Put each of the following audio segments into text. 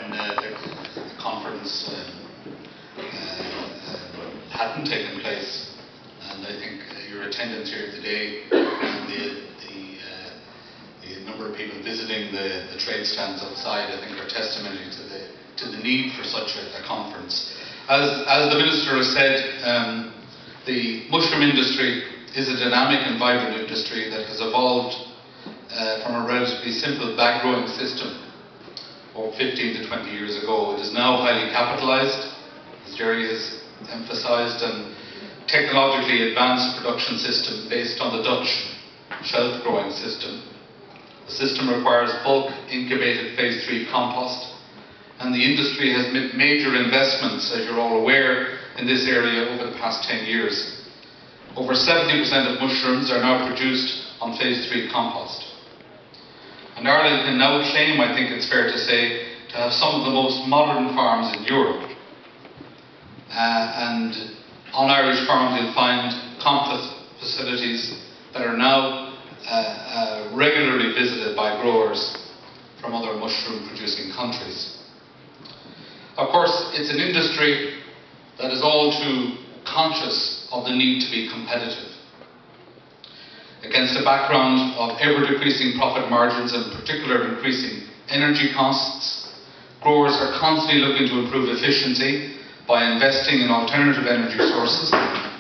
when the conference hadn't taken place, and I think your attendance here today and the number of people visiting the trade stands outside, I think, are testimony to the need for such a conference. As the Minister has said, the mushroom industry is a dynamic and vibrant industry that has evolved from a relatively simple bag growing system 15 to 20 years ago. It is now highly capitalised, as Gerry has emphasised, and technologically advanced production system based on the Dutch shelf growing system. The system requires bulk incubated phase 3 compost, and the industry has made major investments, as you're all aware, in this area over the past 10 years. Over 70% of mushrooms are now produced on phase 3 compost. And Ireland can now claim, I think it's fair to say, to have some of the most modern farms in Europe. And on Irish farms you'll find compost facilities that are now regularly visited by growers from other mushroom producing countries. Of course, it's an industry that is all too conscious of the need to be competitive. Against a background of ever-decreasing profit margins and particularly increasing energy costs, growers are constantly looking to improve efficiency by investing in alternative energy sources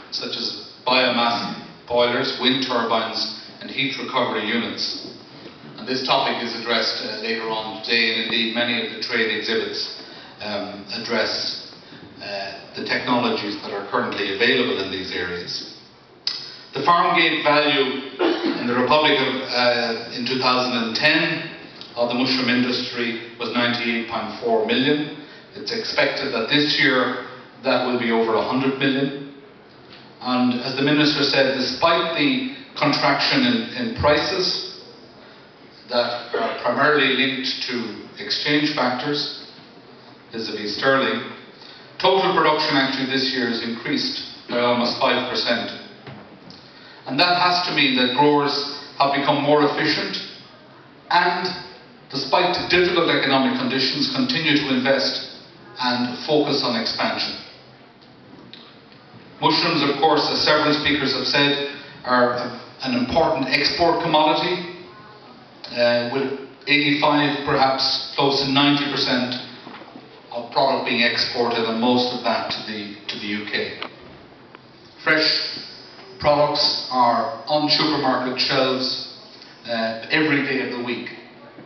such as biomass boilers, wind turbines and heat recovery units. And this topic is addressed later on today, and indeed many of the trade exhibits address the technologies that are currently available in these areas. The farm gate value in the Republic in 2010 of the mushroom industry was 98.4 million. It's expected that this year that will be over 100 million. And as the Minister said, despite the contraction in prices that are primarily linked to exchange factors vis-a-vis sterling, total production actually this year has increased by almost 5%. And that has to mean that growers have become more efficient and, despite difficult economic conditions, continue to invest and focus on expansion. Mushrooms, of course, as several speakers have said, are an important export commodity, with 85, perhaps close to 90% of product being exported, and most of that to the UK. Fresh products are on supermarket shelves every day of the week,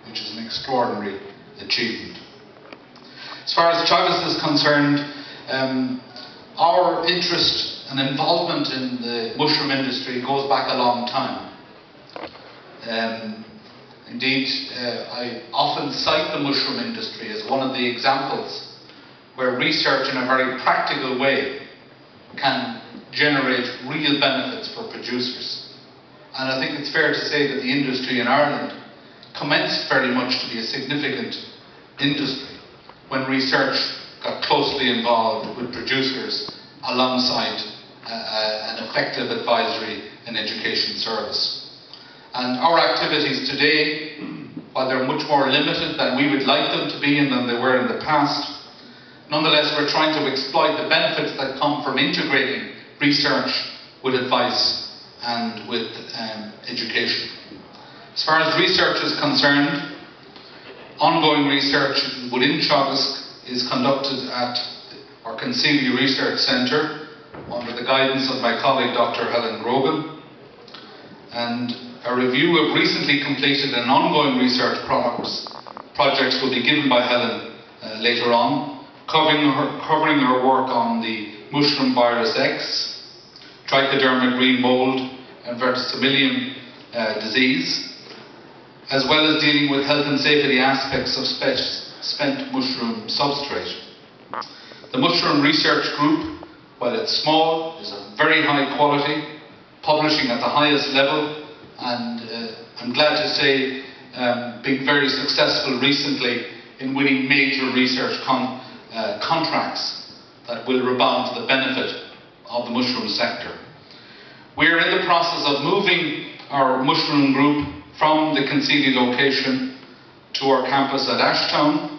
which is an extraordinary achievement. As far as Teagasc is concerned, our interest and involvement in the mushroom industry goes back a long time. Indeed, I often cite the mushroom industry as one of the examples where research in a very practical way can generate real benefits for producers. And I think it's fair to say that the industry in Ireland commenced very much to be a significant industry when research got closely involved with producers alongside an effective advisory and education service. And our activities today, while they're much more limited than we would like them to be and than they were in the past, nonetheless we're trying to exploit the benefits that come from integrating research with advice and with education. As far as research is concerned, ongoing research within Teagasc is conducted at our Concealy Research Centre under the guidance of my colleague Dr. Helen Grogan, and a review of recently completed and ongoing research projects will be given by Helen later on, covering her work on the mushroom virus X, trichoderma green mold and verticillium disease, as well as dealing with health and safety aspects of spent mushroom substrate. The Mushroom Research Group, while it's small, is of very high quality, publishing at the highest level, and I'm glad to say being very successful recently in winning major research contracts that will rebound to the benefit of the mushroom sector. We are in the process of moving our mushroom group from the Concealy location to our campus at Ashtown,